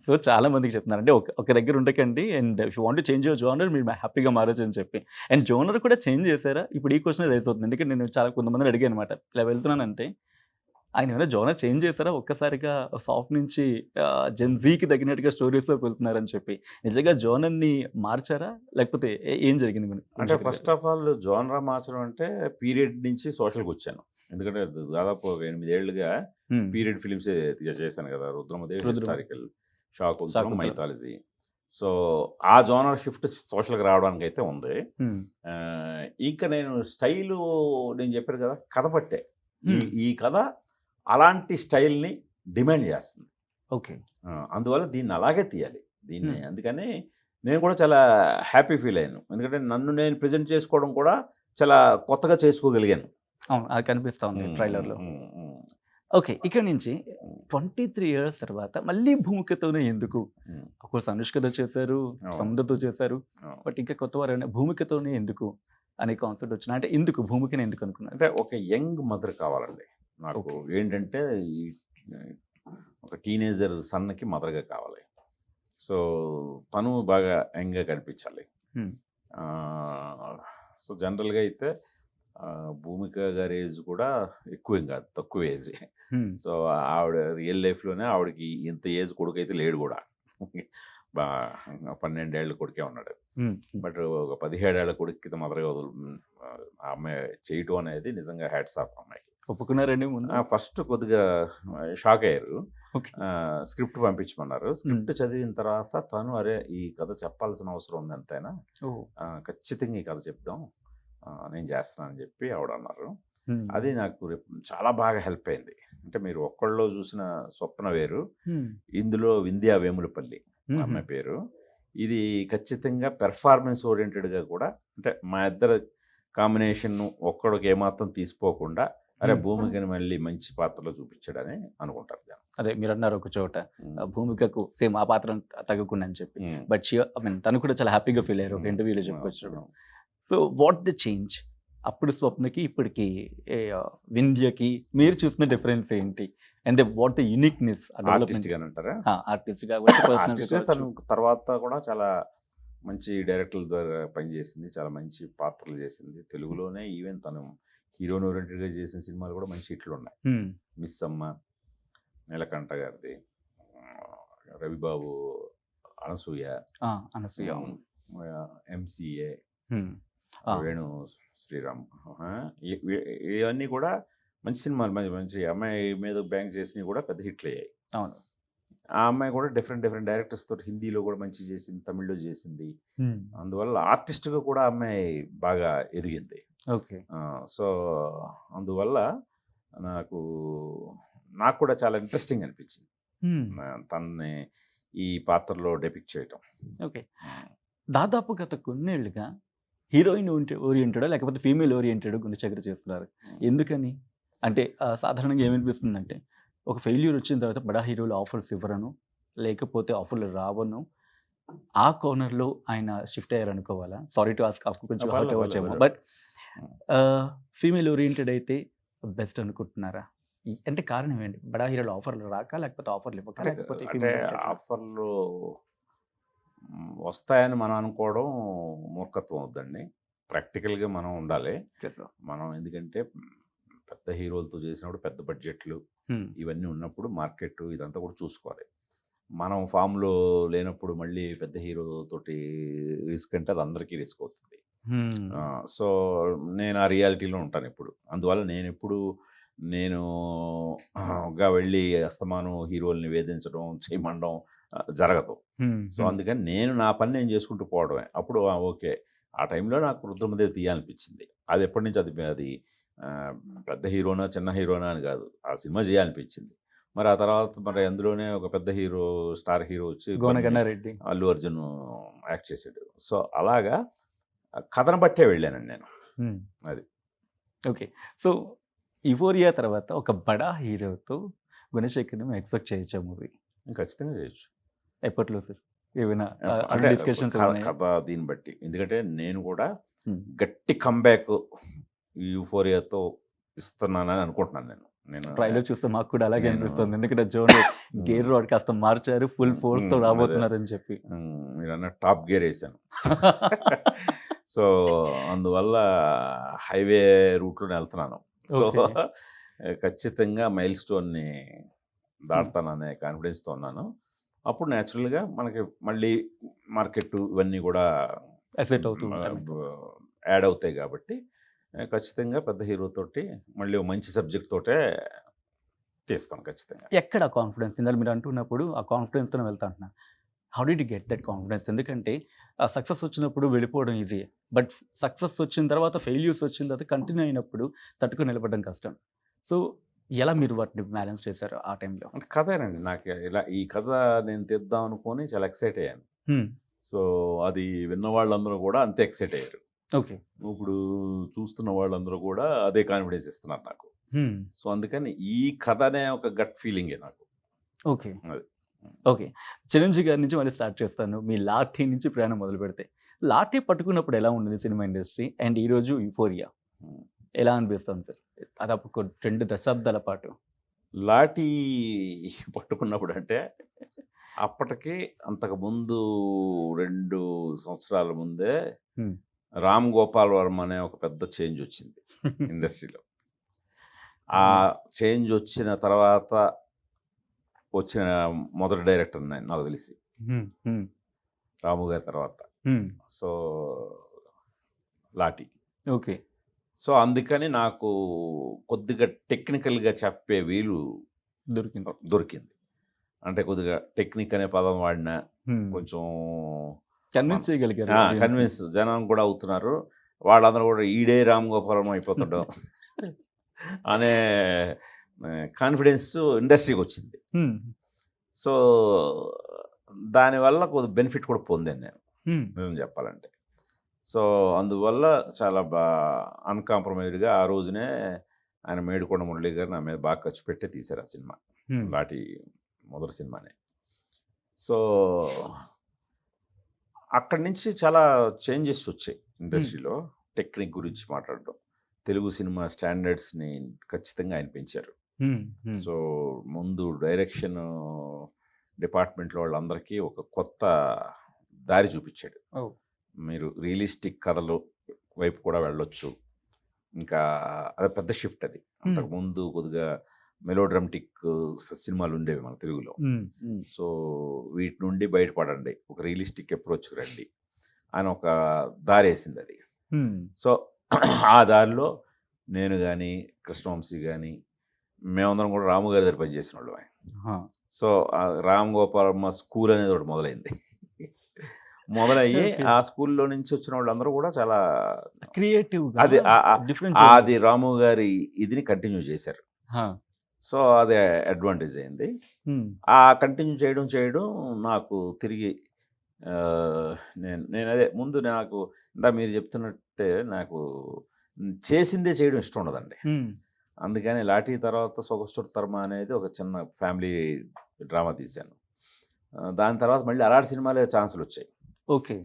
So, చాలా మందికి చెప్తున్నారు. అంటే ఒక ఒక దగ్గర ఉండకండి and if you want to change your genre మీరు హ్యాపీగా మారొచ్చు అని చెప్పి. అండ్ జోనర్ కూడా చేంజ్ చేసారా? ఇప్పుడు ఈ క్వెషన్ రైజ్ అవుతుంది. ఎందుకంటే నేను చాలా కొంతమందిని అడిగాననమాట. ఇలా వెళ్తున్నానంటే ఆయన ఏమైనా జోనర్ చేంజ్ చేసారా? ఒక్కసారిగా సాఫ్ట్ నుంచి జెన్ జీకి తగినట్టుగా స్టోరీస్‌లోకి వెళ్తున్నారని చెప్పి. నిజంగా జోనర్‌ని మార్చారా? లేకపోతే ఏం జరిగింది అంటే గుణశేఖర్ ఫస్ట్ గారు? ఆఫ్ ఆల్ జోనరా మార్చడం అంటే పీరియడ్ నుంచి సోషల్‌కొచ్చాను. ఎందుకంటే దాదాపు ఒక 8 ఏళ్లుగా హ్మ్. పీరియడ్ ఫిల్మ్సే చేశాను కదా! 'Rudramadevi' Rudram. Historical, 'Shaakuntalam' 'Shaakuntalam.' Mythology. So, ఆ జోనర్ షిఫ్ట్ సోషల్‌కి రావడానికైతే ఉంది. హ్మ్. ఇంకా నేను చెప్పాను కదా! కథ పట్టే. ఈ హ్మ్. ఈ కథ అలాంటి స్టైల్‌ని డిమాండ్ చేస్తుంది. ఓకే. అందువల్ల దీన్ని అలాగే తీయాలి. దీన్ని హ్మ్. అందుకని నేను కూడా చాలా హ్యాపీ ఫీల్ అయ్యాను. ఎందుకంటే నన్ను నేను ప్రెజెంట్ చేసుకోవడం కూడా చాలా కొత్తగా చేసుకోగలిగాను. అవును. అది కనిపిస్తా ఉంది హ్మ్. హ్మ్. ట్రైలర్‌లో. హ్మ్. హ్మ్. ఓకే. ఇక్కడి నుంచి హ్మ్. 23 ఇయర్స్ తర్వాత మళ్ళీ భూమికతోనే ఎందుకు? హ్మ్. అఫ్‌కోర్స్ అనుష్కతో చేశారు, అవును. సముద్రతో చేశారు. అవును. బట్ ఇంకా కొత్త వారైనా భూమికతోనే ఎందుకు అనే కాన్సెప్ట్ వచ్చిన అంటే ఎందుకు భూమికనే ఎందుకు అనుకున్నారు? అంటే ఒక యంగ్ మదర్ కావాలండి. నాకు ఓకే. ఏంటంటే ఈ ఒక టీనేజర్ సన్‌కి మదర్‌గా కావాలి. సో, తను బాగా యంగ్‌గా కనిపించాలి. హ్మ్. ఆహ్, సో, జనరల్‌గా అయితే భూమిక గారి ఏజ్ కూడా ఎక్కువేం కాదు. తక్కువ ఏజే. హ్మ్. సో, ఆవిడ రియల్ లైఫ్‌లోనే ఆవిడకి ఇంత ఏజ్ కొడుకైతే లేడు గూడా. బా 12 ఏళ్ల కొడుకే ఉన్నాడు. హ్మ్. హ్మ్. బట్ ఒక 17 ఏళ్ల కొడుక్కి మదర్‌గా ఆ అమ్మాయి చేయటం అనేది నిజంగా హ్యాట్స్ ఆఫ్ ఆ అమ్మాయికి. ఒప్పుకున్నారండి ముందు? ఫస్ట్ కొద్దిగా షాక్ అయ్యారు. ఓకే. స్క్రిప్ట్ పంపించమన్నారు. హ్మ్. స్క్రిప్ట్ చదివిన తర్వాత తను "అరే! ఈ కథ చెప్పాల్సిన అవసరం ఉంది ఎంతైనా. ఓహ్! ఖచ్చితంగా ఈ కథ చెప్దాం. నేను చేస్తానని" చెప్పి ఆవిడన్నారు. హ్మ్. అది నాకు రేపు చాలా బాగా హెల్ప్ అయింది. అంటే మీరు ఒక్కళ్ళో చూసిన 'స్వప్న' వేరు. హ్మ్. ఇందులో వింధ్యా వేములపల్లి ఆ హుహు. అమ్మాయి పేరు. ఇది ఖచ్చితంగా పెర్ఫార్మన్స్ ఓరియెంటెడ్‌గా కూడా అంటే మా ఇద్దరి కాంబినేషన్‌ను ఒక్కడికి ఏమాత్రం తీసిపోకుండా అరే! హ్మ్. భూమికని మళ్ళీ మంచి పాత్రలో చూపించాడని అనుకుంటారు జనం. అదే మీరన్నారు ఒక చోట హ్మ్. భూమికకు సేమ్ ఆ పాత్ర తగ్గకుండా అని చెప్పి. హ్మ్. బట్ ఐ మీన్ తను కూడా చాలా హ్యాపీగా ఫీల్ అయ్యారు ఒక హ్మ్. ఇంటర్వ్యూలో అవును. చెప్పుకొచ్చినప్పుడు. అవును. So, what the change? అప్పుడు స్వప్నకి, ఇప్పటికి వింధ్యకి మీరు చూసిన డిఫరెన్స్ ఏంటి? అండ్ వాట్ ద యూనిక్‌నెస్ ఆ డెవలప్‌మెంట్? ఆర్టిస్ట్‌గానంటారా? ఆర్టిస్ట్ కావచ్చు, పర్సనల్‌గా ఆర్టిస్ట్‌గా కావచ్చు. తను తర్వాత కూడా చాలా మంచి డైరెక్టర్ల ద్వారా పనిచేసింది. చాలా మంచి పాత్రలు చేసింది. తెలుగులోనే ఈవెన్ తను హీరోయిన్ ఓరియెంటెడ్‌గా చేసిన సినిమాలు కూడా మంచి హిట్లున్నాయి. హ్మ్. 'మిస్సమ్మ', 'నీలకంఠ' గారిది, 'రవిబాబు', 'అనసూయ', ఆ! అనసూయ. హ్మ్. అవును. 'ఎంసీఏ', హ్మ్. ఆ! 'వేణు శ్రీరామ్'. ఇవన్నీ కూడా మంచి సినిమాలు. మంచి మంచి అమ్మాయి మీద బ్యాంక్ చేసినవి కూడా పెద్ద హిట్లయ్యాయి. అవును. ఆ అమ్మాయి కూడా డిఫరెంట్ డిఫరెంట్ డైరెక్టర్స్ తోటి హిందీలో కూడా మంచిగా చేసింది. తమిళ్‌లో చేసింది. హ్మ్. అందువల్ల ఆర్టిస్ట్‌గా కూడా ఆ అమ్మాయి బాగా ఎదిగింది. ఓకే. సో, అందువల్ల నాకు నాకు కూడా చాలా ఇంట్రెస్టింగ్ అనిపించింది. హ్మ్. తనని ఈ పాత్రలో డెపిక్ట్ చేయటం. ఓకే. హ్మ్. దాదాపు గత కొన్నేళ్లుగా హీరోయిన్ ఓరియెంటెడా లేకపోతే ఫీమేల్ ఓరియెంటెడ్ గుణశేఖర్ చేస్తున్నారు. హ్మ్. ఎందుకని? అంటే సాధారణంగా ఏమనిపిస్తుందంటే, ఒక ఫెయిల్యూర్ వచ్చిన తర్వాత బడా హీరోలు ఆఫర్స్ ఇవ్వరనో, లేకపోతే ఆఫర్‌లు రావనో, ఆ కార్నర్‌లో ఆయన షిఫ్ట్ అయ్యారనుకోవాలా? సారీ టు ఆస్క్ కొంచెం హర్ట్ పర్లేదు అవ్వచ్చేమో. పర్లేదు. బట్ హ్మ్. ఫీమేల్ ఓరియెంటెడ్ అయితే బెస్ట్ అనుకుంటున్నారా? అంటే కారణం ఏంటి? బడా హీరోలు ఆఫర్‌లు రాక, లేకపోతే ఆఫర్‌లు ఇవ్వక, అంటే లేకపోతే అంటే ఫీమేల్ ఓరియెంటెడ్‌నా? ఆఫర్‌లు వస్తాయని మనం అనుకోవడం మూర్ఖత్వం అవుద్దండి. ప్రాక్టికల్‌గా మనం ఉండాలి. Yes sir. మనం ఎందుకంటే పెద్ద హీరోలతో చేసినప్పుడు పెద్ద బడ్జెట్‌లు హ్మ్. ఇవన్నీ ఉన్నప్పుడు మార్కెట్ ఇదంతా కూడా చూసుకోవాలి. మనం ఫామ్‌లో లేనప్పుడు మళ్ళీ పెద్ద హీరో తోటి రిస్క్ అంటే అది అందరికీ రిస్క్ అవుతుంది. హ్మ్. సో, నేను ఆ రియాలిటీలో ఉంటానెప్పుడు. అందువల్ల నేను గా వెళ్ళి అస్తమానం హీరోలని వేధించడం, చేయమనడం జరగదు. హ్మ్. సో, హ్మ్. అందుకని నేను నా పని నేను చేసుకుంటూ పోవడమే. అప్పుడు ఓకే. ఆ టైంలో నాకు 'రుద్రమదేవి' తీయాలనిపించింది. అది ఎప్పటినుంచో అది ఆహ్, పెద్ద హీరోనా, చిన్న హీరోనా అని కాదు. ఆ సినిమా చేయాలనిపించింది. మరి ఆ తర్వాత మరి అందులోనే ఒక పెద్ద హీరో, స్టార్ హీరో వచ్చి కొన్ని 'గోనగన్నారెడ్డి.' 'అల్లు అర్జున్' యాక్ట్ చేసాడు. సో, అలాగా కథను బట్టే వెళ్ళానండి నేను. హ్మ్. అది. ఓకే. సో, 'యుఫోరియా' తర్వాత ఒక బడా హీరోతో 'గుణశేఖర్‌ని' మేము ఎక్స్‌పెక్ట్ చేయొచ్చా మూవీ? ఖచ్చితంగా చేయొచ్చు. ఎప్పట్లో సార్? ఏమైనా అంటే డిస్కషన్స్ కథ ఏమన్నాయా? కథ దీన్ని బట్టి. ఎందుకంటే నేను కూడా హ్మ్. గట్టి కమ్‌బ్యాక్ ఈ 'యూఫోరియా'తో ఇస్తున్నానని అనుకుంటున్నాను నేను. నేను ట్రైలర్ చూస్తే మాకు కూడా అలాగే నేను- అనిపిస్తుంది, ఎందుకంటే జోన్ గేర్ రాడ్ కాస్త మార్చారు, ఫుల్ ఫోర్స్ తో అదే. రాబోతున్నారని చెప్పి. మీరు అన్న టాప్ గేర్ వేసాను. సో అందువల్ల హైవే రూట్లోనే వెళ్తున్నాను. So Okay. ఖచ్చితంగా మైల్ స్టోన్ని దాటుతాననే కాన్ఫిడెన్స్తో ఉన్నాను. అప్పుడు న్యాచురల్గా మనకి మళ్ళీ మార్కెట్ ఇవన్నీ కూడా అసెట్ అవుతూ ఉంటారు. యాడ్ అవుతాయి కాబట్టి ఖచ్చితంగా పెద్ద హీరోతోటి మళ్ళీ ఓ మంచి సబ్జెక్ట్ తోటే తీస్తాను ఖచ్చితంగా. ఎక్కడ కాన్ఫిడెన్స్ ఇందాక మీరు అంటున్నప్పుడు ఆ కాన్ఫిడెన్స్తోనే వెళ్తా అంటున్నా. How did you get that confidence? ఎందుకంటే ఆ సక్సెస్ వచ్చినప్పుడు వెళ్ళిపోవడం ఈజీ, బట్ సక్సెస్ వచ్చిన తర్వాత ఫెయిల్యూర్స్ వచ్చిన తర్వాత కంటిన్యూ అయినప్పుడు తట్టుకొని నిలబడడం కష్టం. సో ఎలా మీరు వాటిని బ్యాలెన్స్ చేశారు ఆ టైంలో? అంటే కథేనండి, నాకు ఇలా ఈ కథ నేను తీద్దాం అనుకొని చాలా ఎక్సైట్ అయ్యాను. సో అది విన్న వాళ్ళందరూ కూడా అంతే ఎక్సైట్ అయ్యారు. ఓకే. ఇప్పుడు చూస్తున్న వాళ్ళందరూ కూడా అదే కాన్ఫిడెన్స్ ఇస్తున్నారు నాకు. సో అందుకని ఈ కథ అనే ఒక గట్ ఫీలింగే నాకు. ఓకే. అది. ఓకే. చిరంజీవి గారి నుంచి మళ్ళీ స్టార్ట్ చేస్తాను. మీ లాఠీ నుంచి ప్రయాణం మొదలు పెడితే, లాఠీ పట్టుకున్నప్పుడు ఎలా ఉండేది సినిమా ఇండస్ట్రీ అండ్ ఈరోజు యూఫోరియా ఉమ్. ఎలా అనిపిస్తుంది సార్? దాదాపు 2 దశాబ్దాల పాటు. లాఠీ పట్టుకున్నప్పుడు అంటే అప్పటికి అంతకుముందు 2 సంవత్సరాల ముందే Hmm. రామ్ గోపాల్ వర్మ అనే ఒక పెద్ద చేంజ్ వచ్చింది ఇండస్ట్రీలో. ఆ చేంజ్ వచ్చిన తర్వాత వచ్చిన మొదటి డైరెక్టర్ నేను, నాకు తెలిసి రాము గారి తర్వాత. సో లాఠీ. ఓకే. సో అందుకని నాకు కొద్దిగా టెక్నికల్గా చెప్పే వీలు దొరికింది. అంటే కొద్దిగా టెక్నిక్ అనే పదం వాడినా కొంచెం కన్విన్స్ చేయగలిగారు. కన్విన్స్ జనం కూడా అవుతున్నారు. వాళ్ళందరూ కూడా ఈడే రామ్ గోపాలం అయిపోతాడు అనే కాన్ఫిడెన్స్ ఇండస్ట్రీకి వచ్చింది. సో దానివల్ల కొద్ది బెనిఫిట్ కూడా పొందాను నేను, నిజం చెప్పాలంటే. సో అందువల్ల చాలా అన్కాంప్రమైజ్డ్గా ఆ రోజునే ఆయన మేడికొండ మురళి గారు నా మీద బాగా ఖర్చు పెట్టే తీశారు ఆ సినిమా, లాఠీ మొదటి సినిమానే. సో అక్కడి నుంచి చాలా చేంజెస్ వచ్చాయి ఇండస్ట్రీలో. టెక్నిక్ గురించి మాట్లాడడం, తెలుగు సినిమా స్టాండర్డ్స్ని ఖచ్చితంగా ఆయన పెంచారు. సో ముందు డైరెక్షన్ డిపార్ట్మెంట్లో వాళ్ళందరికీ ఒక కొత్త దారి చూపించాడు. మీరు రియలిస్టిక్ కథలు వైపు కూడా వెళ్ళొచ్చు. ఇంకా అది పెద్ద షిఫ్ట్. అది అంతకుముందు కొద్దిగా మెలోడ్రామాటిక్ సినిమాలు ఉండేవి మన తెలుగులో. సో వీటి నుండి బయటపడండి, ఒక రియలిస్టిక్ అప్రోచ్కి రండి అని ఒక దారి వేసింది అది. సో ఆ దారిలో నేను కానీ కృష్ణవంశీ కానీ మేమందరం కూడా రాము గారి దగ్గర పనిచేసిన వాళ్ళు. సో రామ్ గోపాలమ్మ స్కూల్ అనేది ఒకటి మొదలైంది. మొదలయ్యి ఆ స్కూల్లో నుంచి వచ్చిన వాళ్ళందరూ కూడా చాలా క్రియేటివ్, అది రాము గారి ఇదిని కంటిన్యూ చేశారు. సో అదే అడ్వాంటేజ్ అయింది. ఆ కంటిన్యూ చేయడం నాకు తిరిగి నేను అదే ముందు నాకు ఇందా మీరు చెప్తున్నట్టే నాకు చేసిందే చేయడం ఇష్టం ఉండదండి. అందుకని లాఠీ తర్వాత సొగస్టుతర్మ అనేది ఒక చిన్న ఫ్యామిలీ డ్రామా తీశాను. దాని తర్వాత మళ్ళీ అలాంటి సినిమాలే ఛాన్సులు వచ్చాయి. ఓకే.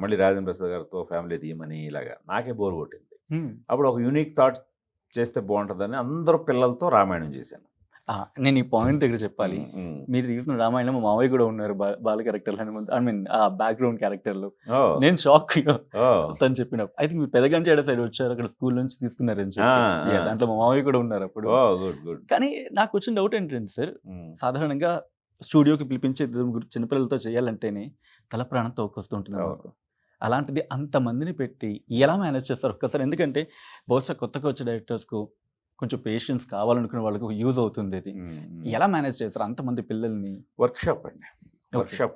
మళ్ళీ రాజేంద్ర ప్రసాద్ గారితో ఫ్యామిలీ తీయమని ఇలాగా నాకే బోర్ కొట్టింది. అప్పుడు ఒక యూనిక్ థాట్ చేస్తే బాగుంటుందని అందరూ పిల్లలతో రామాయణం చేశాను. నేను ఈ పాయింట్ దగ్గర చెప్పాలి. మీరు తీసిన రామాయణం మా మావయ్య కూడా ఉన్నారు బాల క్యారెక్టర్, ఐ మీన్ ఆ బ్యాక్గ్రౌండ్ క్యారెక్టర్లు. నేను షాక్ తను చెప్పినప్పుడు. అయితే మీరు పెదగంచేడ సైడ్ వచ్చారు, అక్కడ స్కూల్ నుంచి తీసుకున్నారని చెప్పి. దాంట్లో మా మావయ్య కూడా ఉన్నారు అప్పుడు. కానీ నాకు వచ్చిన డౌట్ ఏంటంటే సార్, సాధారణంగా స్టూడియోకి పిలిపించే చిన్నపిల్లలతో చేయాలంటేనే తల ప్రాణం తోకొస్తుంటుంది నాకు. అలాంటిది అంతమందిని పెట్టి ఎలా మేనేజ్ చేస్తారు ఒక్కసారి? ఎందుకంటే బహుశా కొత్తగా వచ్చే డైరెక్టర్స్కు కొంచెం పేషెన్స్ కావాలనుకునే వాళ్ళకి యూజ్ అవుతుంది. అది ఎలా మేనేజ్ చేస్తారు అంతమంది పిల్లల్ని? వర్క్షాప్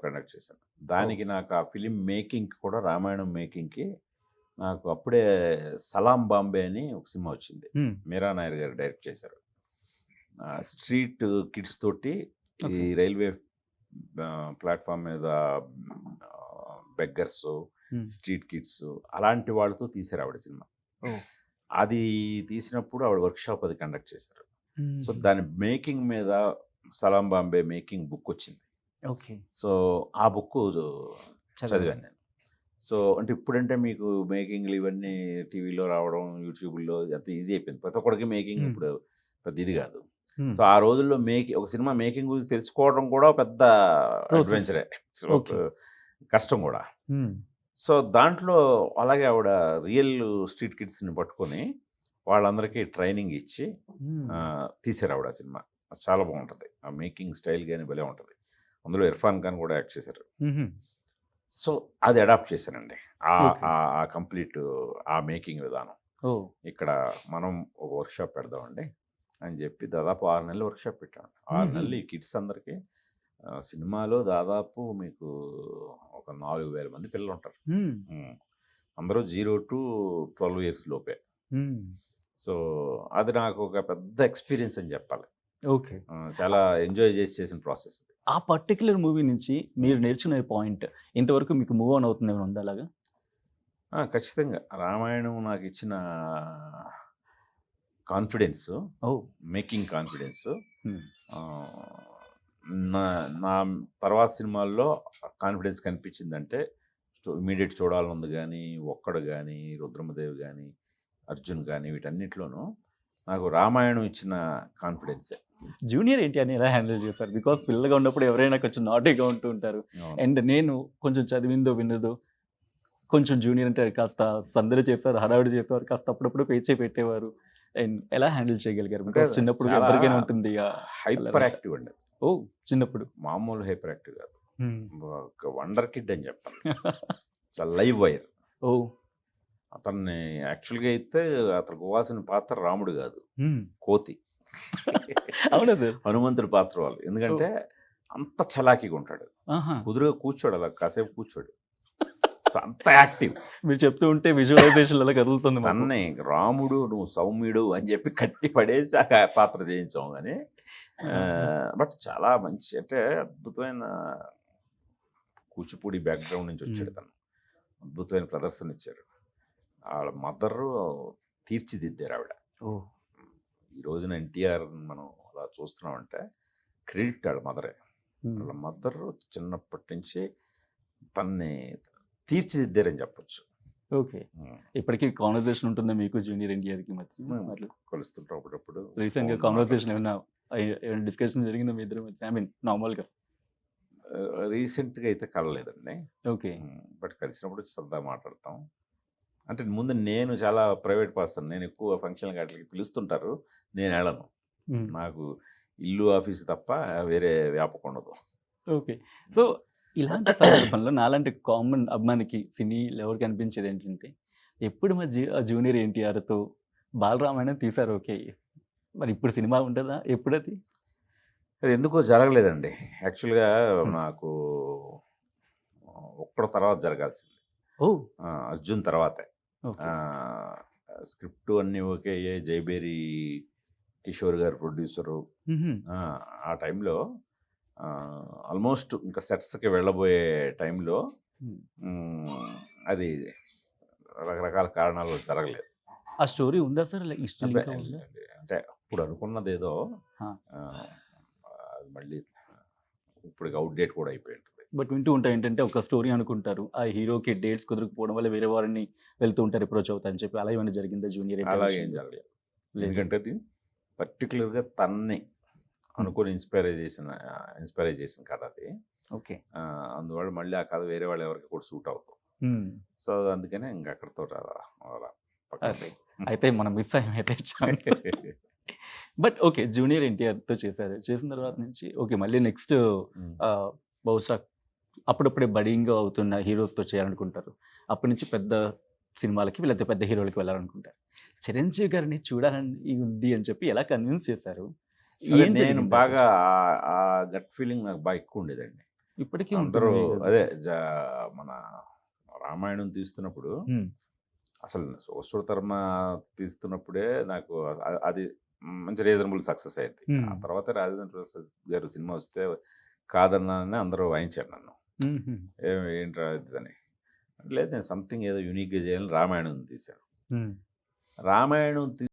కండక్ట్ చేశాను. దానికి నాకు ఆ ఫిలిం మేకింగ్ కూడా, రామాయణం మేకింగ్కి నాకు అప్పుడే సలాం బాంబే అని ఒక సినిమా వచ్చింది, మీరా నాయర్ గారు డైరెక్ట్ చేశారు. స్ట్రీట్ కిడ్స్ తోటి ఈ రైల్వే ప్లాట్ఫామ్ మీద బెగ్గర్స్, స్ట్రీట్ కిడ్స్ అలాంటి వాళ్ళతో తీశారు ఆవిడ సినిమా. అది తీసినప్పుడు ఆవిడ వర్క్షాప్ అది కండక్ట్ చేశారు. సో దాని మేకింగ్ మీద సలాం బాంబే మేకింగ్ బుక్ వచ్చింది. ఓకే. సో ఆ బుక్ చదివాను నేను. సో అంటే ఇప్పుడంటే మీకు మేకింగ్లు ఇవన్నీ టీవీలో రావడం, యూట్యూబ్లో ఎంత ఈజీ అయిపోయింది. ప్రతి ఒక్కడికి మేకింగ్ ఇప్పుడు పెద్ద ఇది కాదు. సో ఆ రోజుల్లో ఒక సినిమా మేకింగ్ గురించి తెలుసుకోవడం కూడా పెద్ద Process. అడ్వెంచరే, Okay. కష్టం కూడా. సో దాంట్లో అలాగే ఆవిడ రియల్ స్ట్రీట్ కిడ్స్ని పట్టుకొని వాళ్ళందరికీ ట్రైనింగ్ ఇచ్చి తీశారు ఆవిడ ఆ సినిమా. చాలా బాగుంటుంది, ఆ మేకింగ్ స్టైల్ కానీ భలే ఉంటుంది. అందులో ఇర్ఫాన్ ఖాన్ కూడా యాక్ట్ చేశారు. సో అది అడాప్ట్ చేశానండి, Okay. ఆ కంప్లీట్ ఆ మేకింగ్ విధానం. ఓ ఇక్కడ మనం ఒక వర్క్షాప్ పెడదామండి అని చెప్పి దాదాపు 6 నెలలు వర్క్షాప్ పెట్టామండి. 6 నెలలు ఈ కిడ్స్ అందరికీ సినిమాలో దాదాపు మీకు ఒక 4,000 మంది పిల్లలు ఉంటారు. అందరూ 0 to 12 years లోపే. సో అది నాకు ఒక పెద్ద ఎక్స్పీరియన్స్ అని చెప్పాలి. ఓకే. చాలా ఎంజాయ్ చేసిన ప్రాసెస్. ఆ పర్టికులర్ మూవీ నుంచి మీరు నేర్చుకునే పాయింట్ ఇంతవరకు మీకు మూవ్ ఆన్ అవుతుంది ఏమైనా ఉందా అలాగా? ఖచ్చితంగా రామాయణం నాకు ఇచ్చిన కాన్ఫిడెన్స్, ఓ మేకింగ్ కాన్ఫిడెన్స్, నా నా తర్వాత సినిమాల్లో కాన్ఫిడెన్స్ కనిపించిందంటే ఇమీడియట్ చూడాలని ఉంది. కానీ ఒక్కడు కానీ, రుద్రమదేవి కానీ, అర్జున్ కానీ, వీటన్నిటిలోనూ నాకు రామాయణం ఇచ్చిన కాన్ఫిడెన్సే. జూనియర్ ఏంటి అని ఎలా హ్యాండిల్ చేశారు? బికాస్ పిల్లగా ఉన్నప్పుడు ఎవరైనా కొంచెం నాటీగా ఉంటూ ఉంటారు. అండ్ నేను కొంచెం చదివిందో విన్నదో కొంచెం జూనియర్ అంటే కాస్త సందడి చేశారు, హడావిడి చేసేవారు, కాస్త అప్పుడప్పుడు పేచే పెట్టేవారు. అండ్ ఎలా హ్యాండిల్ చేయగలిగారు? బికాస్ చిన్నప్పుడు చాలా ఎవరికైనా ఉంటుంది హైపర్ యాక్టివ్ అండి. ఓ చిన్నప్పుడు మామూలు హైపర్ యాక్టివ్ కాదు, ఒక వండర్ కిడ్ అని చెప్పాలి. చాలా లైవ్ వైర్. ఓ అతన్ని యాక్చువల్గా అయితే అతనికి పోవాల్సిన పాత్ర రాముడు కాదు, కోతి. అవునా సార్? హనుమంతుడి పాత్ర వాళ్ళు. ఎందుకంటే అంత చలాకీగా ఉంటాడు, కుదురుగా కూర్చోడు, అలా కాసేపు కూర్చోడు, సో అంత యాక్టివ్. మీరు చెప్తూ ఉంటే విజువలైజేషన్ అలా కదులుతుంది. తన్నే రాముడు నువ్వు సౌమ్యుడు అని చెప్పి కట్టి పడేసి ఆ పాత్ర చేయించాం. కానీ బట్ చాలా మంచి, అంటే అద్భుతమైన కూచిపూడి బ్యాక్గ్రౌండ్ నుంచి వచ్చాడు తను. అద్భుతమైన ప్రదర్శన ఇచ్చారు. వాళ్ళ మదరు తీర్చిదిద్దారు ఆవిడ. ఈ రోజున ఎన్టీఆర్ మనం అలా చూస్తున్నామంటే క్రెడిట్ వాళ్ళ మదరే. వాళ్ళ మదరు చిన్నప్పటి నుంచి తన్ని తీర్చిదిద్దారని చెప్పొచ్చు. ఓకే. ఇప్పటికీ కాన్వర్సేషన్ ఉంటుందా మీకు జూనియర్ ఎన్టీఆర్కి మధ్య? కలుస్తుంటాం అప్పుడప్పుడు. రీసెంట్గా కాన్వర్సేషన్ ఏమైనా డిస్కషన్ జరిగిందా మీ ఇద్దరు మధ్య? ఐ మీన్ నార్మల్గా. రీసెంట్గా అయితే కలలేదండి. ఓకే. బట్ కలిసినప్పుడు సరదా మాట్లాడతాం. అంటే ముందు నేను చాలా ప్రైవేట్ పర్సన్, నేను ఎక్కువ ఫంక్షన్ వాటికి పిలుస్తుంటారు, నేను వెళ్ళను. నాకు ఇల్లు ఆఫీస్ తప్ప వేరే వ్యాపకం ఉండదు. ఓకే. సో ఇలాంటి సందర్భంలో నాలాంటి కామన్ అభిమానికి సినీ ఎవరికి అనిపించేది ఏంటంటే, ఎప్పుడు మా జూనియర్ ఎన్టీఆర్తో బాలరామాయణం తీశారు, ఓకే, మరి ఇప్పుడు సినిమా ఉంటుందా? ఎప్పుడది? అది ఎందుకో జరగలేదండి. యాక్చువల్గా నాకు ఒక్కడో తర్వాత జరగాల్సింది. అర్జున్ తర్వాతే. స్క్రిప్ట్ అన్నీ ఓకే అయ్యే, జైబేరి కిషోర్ గారు ప్రొడ్యూసరు. ఆ టైంలో ఆల్మోస్ట్ ఇంకా సెట్స్కి వెళ్ళబోయే టైంలో అది రకరకాల కారణాలు జరగలేదు. ఆ స్టోరీ ఉందా సార్? అంటే అప్పుడు అనుకున్నది ఏదో, అది మళ్ళీ ఇప్పుడు అవుట్డేట్ కూడా అయిపోయి ఉంటుంది. బట్ వింటూ ఉంటాయి ఏంటంటే, ఒక స్టోరీ అనుకుంటారు, ఆ హీరోకి డేట్స్ కుదరకపోవడం వల్ల వేరే వారిని వెళ్తూ ఉంటారు, అప్రోచ్ అవుతారని చెప్పి. అలా ఏమైనా జరిగిందా జూనియర్? అలాగే ఏం జరగలేదు. ఎందుకంటే అది పర్టికులర్గా తన్ని అనుకుని ఇన్స్పైర్ చేసిన కథ అది. ఓకే. అందువల్ల మళ్ళీ ఆ కథ వేరే వాళ్ళు ఎవరికి కూడా సూట్ అవుతాం. సో అందుకనే ఇంకా అక్కడితో అయితే మనం మిస్ అయ్యమైతే. బట్ ఓకే, జూనియర్ ఎన్టీఆర్తో చేశారు. చేసిన తర్వాత నుంచి ఓకే, మళ్ళీ నెక్స్ట్ బహుశా అప్పుడప్పుడే బడింగ్ అవుతున్న హీరోస్తో చేయాలనుకుంటారు. అప్పటి నుంచి పెద్ద సినిమాలకి లేకపోతే పెద్ద హీరోలకి వెళ్ళాలనుకుంటారు. చిరంజీవి గారిని చూడాలని ఉంది అని చెప్పి ఎలా కన్విన్స్ చేశారు? నేను బాగా ఆ గట్ ఫీలింగ్ నాకు బాగా ఎక్కువ ఉండేదండి. ఇప్పటికీ అందరూ అదే మన రామాయణం తీస్తున్నప్పుడు, అసలు సోమశివతర్మ తీస్తున్నప్పుడే నాకు అది మంచి రీజనబుల్ సక్సెస్ అయింది. ఆ తర్వాత రాజేంద్ర ప్రసాద్ గారు సినిమా వస్తే కాదన్నానని అందరూ వాయించారు నన్ను. ఏంట్రా అని. లేదు, నేను సంథింగ్ ఏదో యూనిక్గా చేయాలని రామాయణం తీశాను. రామాయణం